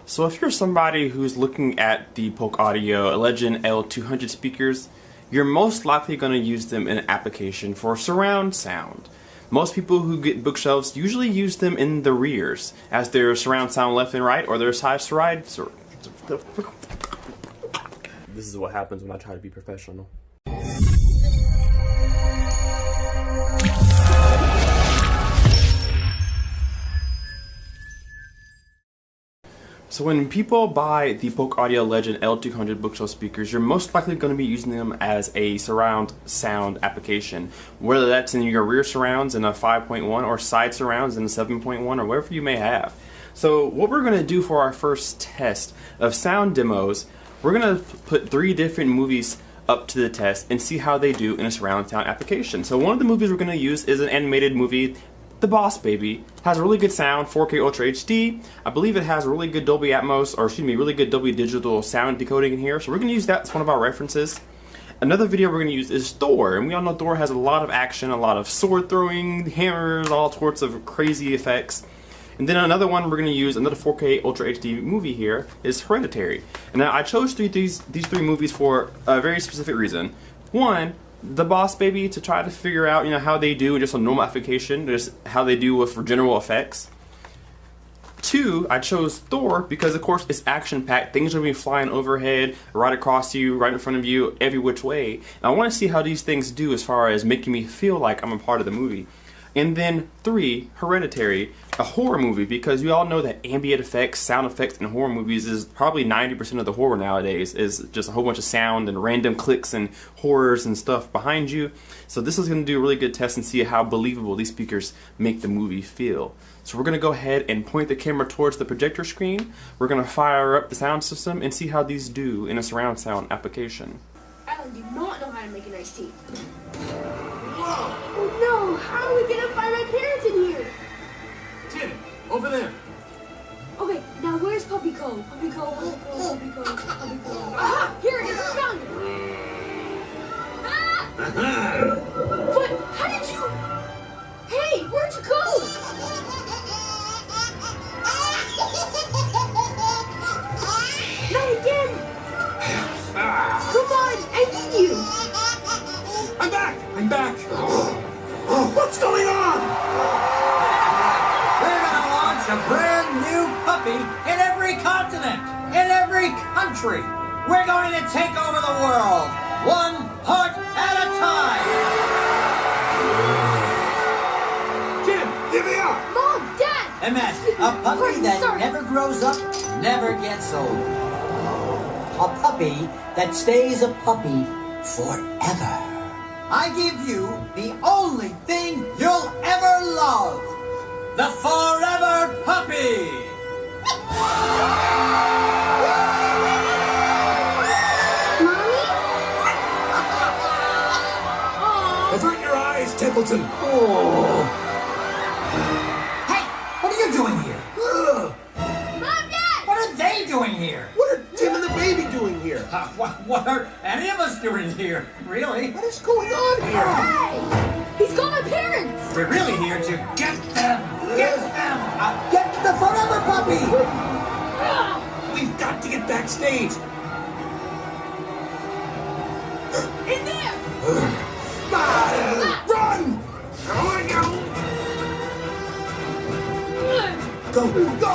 So if you're somebody who's looking at the Polk Audio Legend L200 speakers, you're most likely going to use them in an application for surround sound. Most people who get bookshelves usually use them in the rears as their surround sound left and right, or their side to side. This is what happens when I try to be professional. So when people buy the Polk Audio Legend L200 bookshelf speakers, you're most likely going to be using them as a surround sound application, whether that's in your rear surrounds in a 5.1 or side surrounds in a 7.1 or whatever you may have. So what we're going to do for our first test of sound demos, we're going to put 3 different movies up to the test and see how they do in a surround sound application. So one of the movies we're going to use is an animated movie, The Boss Baby. Has really good sound, 4K Ultra HD. I believe it has really good Dolby Atmos, or excuse me, really good Dolby Digital sound decoding in here. So we're going to use that as one of our references. Another video we're going to use is Thor, and we all know Thor has a lot of action, a lot of sword throwing, hammers, all sorts of crazy effects. And then another one we're going to use, another 4K Ultra HD movie here, is Hereditary. And now I chose these 3 movies for a very specific reason. One, The Boss Baby, to try to figure out, how they do in just a normal application, just how they do for general effects. 2, I chose Thor because, of course, it's action-packed. Things are going to be flying overhead, right across you, right in front of you, every which way. And I want to see how these things do as far as making me feel like I'm a part of the movie. And then 3, Hereditary, a horror movie, because we all know that ambient effects, sound effects in horror movies is probably 90% of the horror nowadays, is just a whole bunch of sound and random clicks and horrors and stuff behind you. So this is going to do a really good test and see how believable these speakers make the movie feel. So we're going to go ahead and point the camera towards the projector screen. We're going to fire up the sound system and see how these do in a surround sound application. Alan do not know how to make an iced tea. Oh no, how are we gonna find my parents in here? Tim, over there. Okay, now where's Puppy Co? Puppy Co, Puppy Co, Puppy Co, Puppy Co. Aha! Here it is, I found it! Ah! But how did you... Hey, where'd you go? Not again! Come on, I need you! I'm back! I'm back! What's going on? We're gonna launch a brand new puppy in every continent, in every country. We're going to take over the world, one heart at a time. Tim, give me up! Mom, Dad! Imagine a puppy that never grows up, never gets old. A puppy that stays a puppy forever. I give you the only thing you'll ever love. The Forever Puppy! Mommy? Avert your eyes, Templeton! Hey, what are you doing here? Mom, Dad! What are they doing here? What are Tim and the baby doing here? What are any of us doing here, really? What is going on here? Hey! He's got my parents! We're really here to get them! Get them! Get the Forever Puppy! We've got to get backstage! In there! Run! Go, go, go!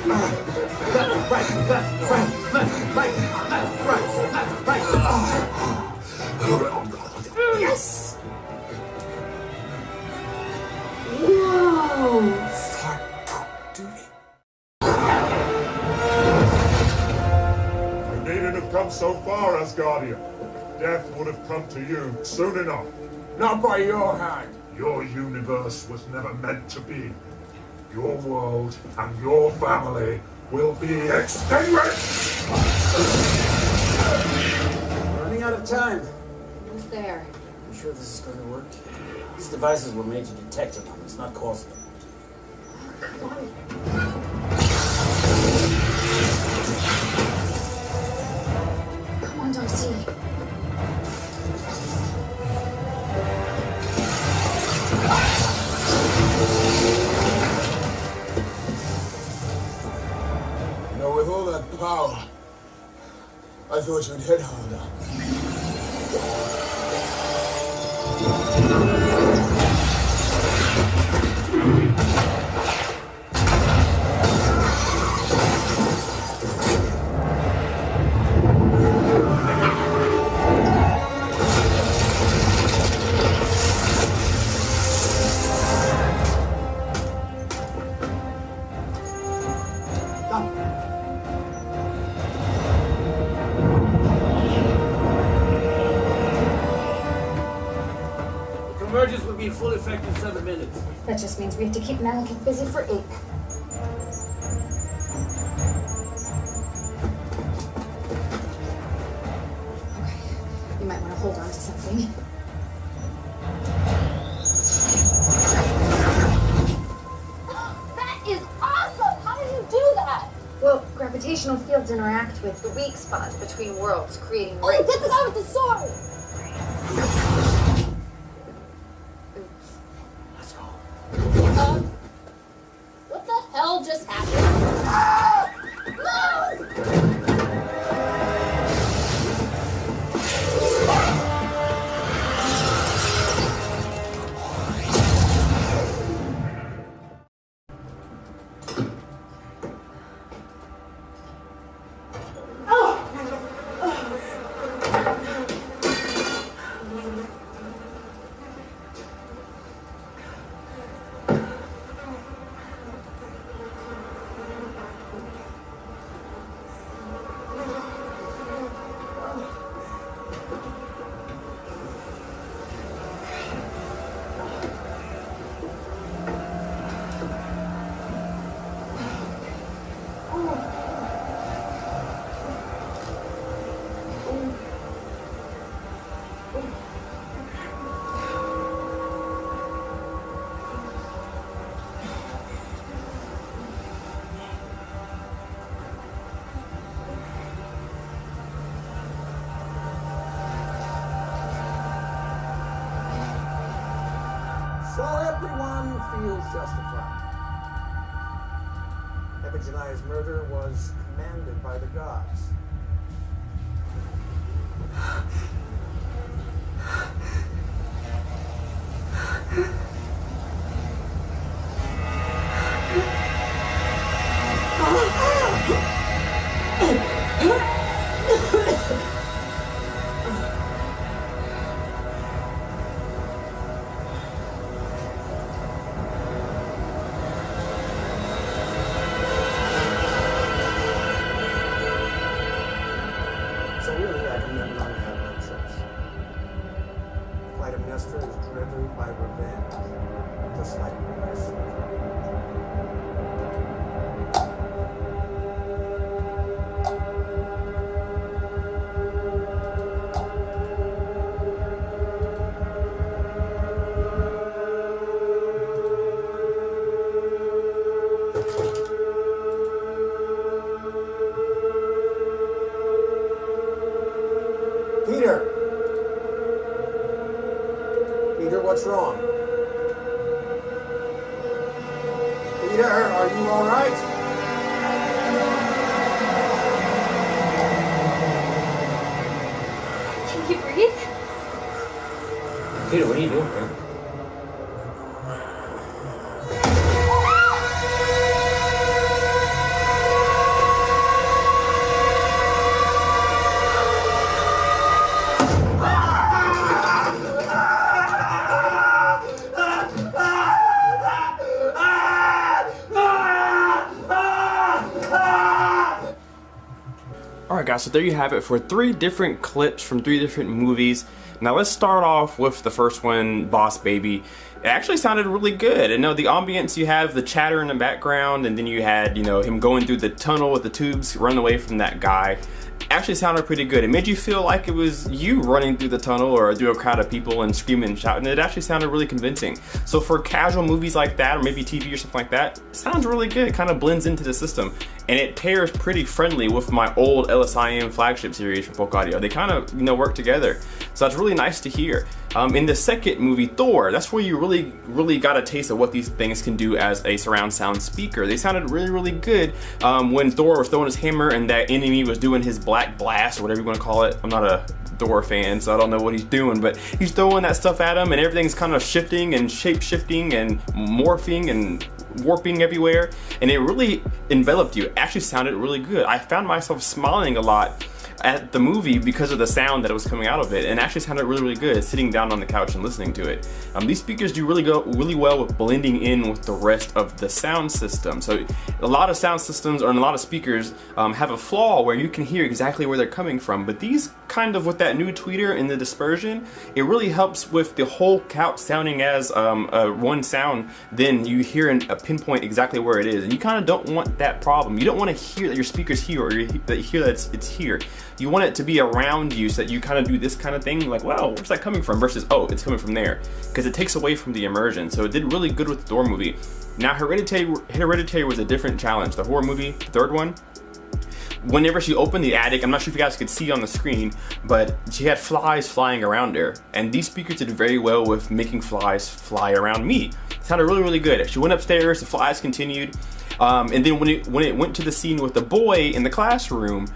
Left, right, left, right, left, right, left, right, left, right. Yes! Whoa! Start duty. You needn't have come so far, Asgardian. Death would have come to you soon enough. Not by your hand. Your universe was never meant to be. Your world and your family will be extinguished! Running out of time. Who's there? You sure this is going to work? These devices were made to detect anomalies, not cause them. Come on, Darcy. have all that power. I thought you'd hit harder. Convergence will be in full effect in 7 minutes. That just means we have to keep Malekith busy for 8. Okay, you might want to hold on to something. That is awesome! How did you do that? Well, gravitational fields interact with the weak spots between worlds, creating... Oh, get the guy with the sword! What the hell just happened? So everyone feels justified. Kpaceguy murder was commanded by the gods. So really, I can never have no choice. Clytemnestra is driven by revenge, just like myself. Peter! Peter, what's wrong? Peter, are you all right? Can you breathe? Peter, what are you doing here? Alright guys, so there you have it for 3 different clips from 3 different movies. Now let's start off with the first one, Boss Baby. It actually sounded really good. And the ambience, you have the chatter in the background, and then you had, him going through the tunnel with the tubes, running away from that guy. Actually sounded pretty good. It made you feel like it was you running through the tunnel or through a crowd of people and screaming and shouting. It actually sounded really convincing. So for casual movies like that, or maybe TV or something like that, it sounds really good. It kind of blends into the system. And it pairs pretty friendly with my old LSIM flagship series from Polk Audio. They kind of, work together. So that's really really nice to hear. In the second movie, Thor, that's where you really got a taste of what these things can do as a surround sound speaker. They sounded really good when Thor was throwing his hammer and that enemy was doing his black blast, or whatever you want to call it. I'm not a Thor fan, so I don't know what he's doing, but he's throwing that stuff at him and everything's kind of shifting and shape-shifting and morphing and warping everywhere, and it really enveloped you. It actually sounded really good. I found myself smiling a lot at the movie because of the sound that was coming out of it, and actually sounded really good sitting down on the couch and listening to it. These speakers do really well with blending in with the rest of the sound system. So a lot of sound systems or a lot of speakers have a flaw where you can hear exactly where they're coming from, but these kind of, with that new tweeter and the dispersion, it really helps with the whole couch sounding as one sound. Then you hear a pinpoint exactly where it is, and you kind of don't want that problem. You don't want to hear that your speaker's here, or that you hear that it's here. You want it to be around you so that you kind of do this kind of thing, like, wow, where's that coming from, versus, oh, it's coming from there, because it takes away from the immersion. So it did really good with the Thor movie. Now Hereditary was a different challenge. The horror movie, the third one, whenever she opened the attic, I'm not sure if you guys could see on the screen, but she had flies flying around her, and these speakers did very well with making flies fly around me. It sounded really good. She went upstairs, the flies continued. And then when it went to the scene with the boy in the classroom,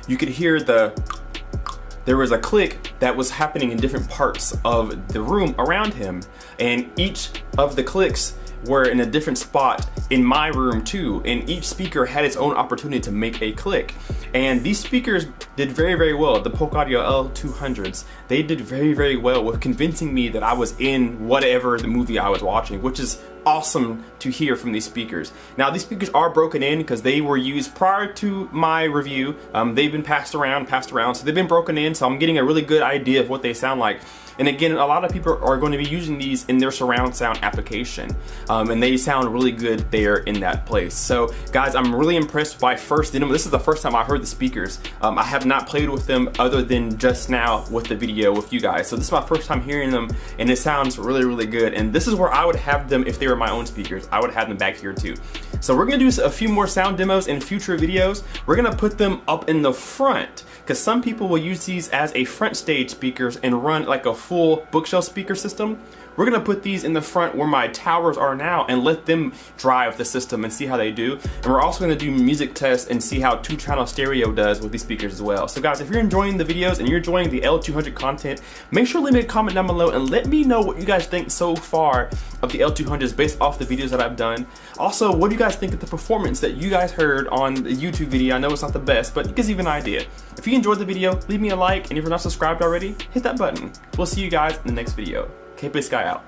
you could hear there was a click that was happening in different parts of the room around him, and each of the clicks were in a different spot in my room too, and each speaker had its own opportunity to make a click. And these speakers did very well. The Polk Audio L200s, they did very well with convincing me that I was in whatever the movie I was watching, which is awesome to hear from these speakers. Now these speakers are broken in because they were used prior to my review. They've been passed around, so they've been broken in, so I'm getting a really good idea of what they sound like. And again, a lot of people are going to be using these in their surround sound application, and they sound really good there in that place. So guys, I'm really impressed by first. This is the first time I heard the speakers. I have not played with them other than just now with the video with you guys. So this is my first time hearing them, and it sounds really good. And this is where I would have them if they were my own speakers. I would have them back here too. So we're gonna do a few more sound demos in future videos. We're gonna put them up in the front, because some people will use these as a front stage speakers and run like a full bookshelf speaker system. We're gonna put these in the front where my towers are now and let them drive the system and see how they do. And we're also gonna do music tests and see how 2-channel stereo does with these speakers as well. So guys, if you're enjoying the videos and you're enjoying the L200 content, make sure to leave me a comment down below and let me know what you guys think so far of the L200s based off the videos that I've done. Also, what do you guys think of the performance that you guys heard on the YouTube video? I know it's not the best, but it gives you an idea. If you enjoyed the video, leave me a like, and if you're not subscribed already, hit that button. We'll see you guys in the next video. Kpaceguy out.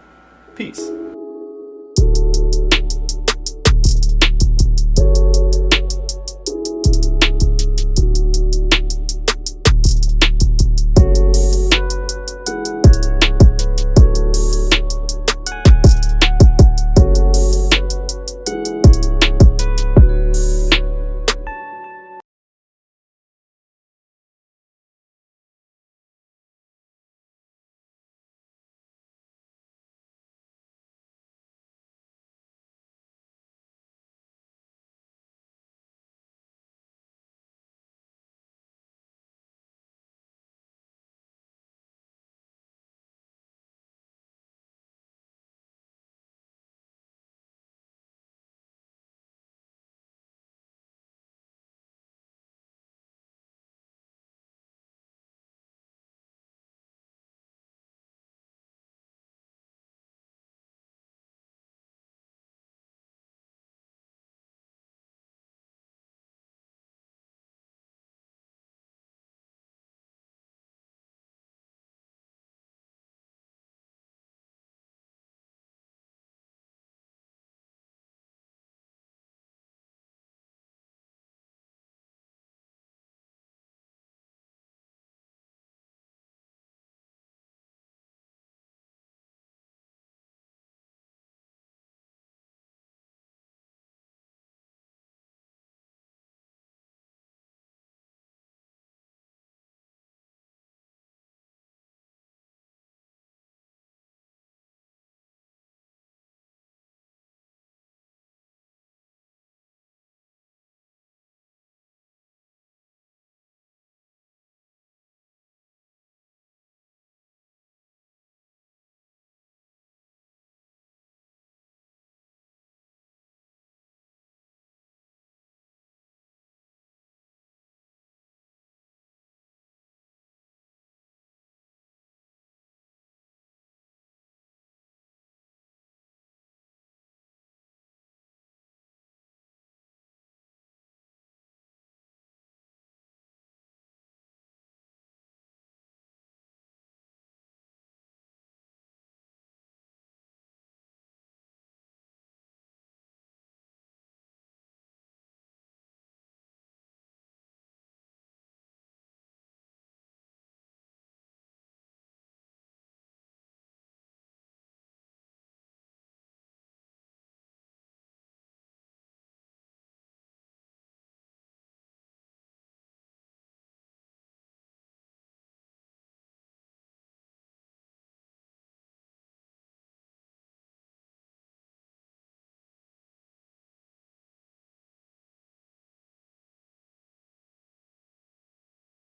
Peace.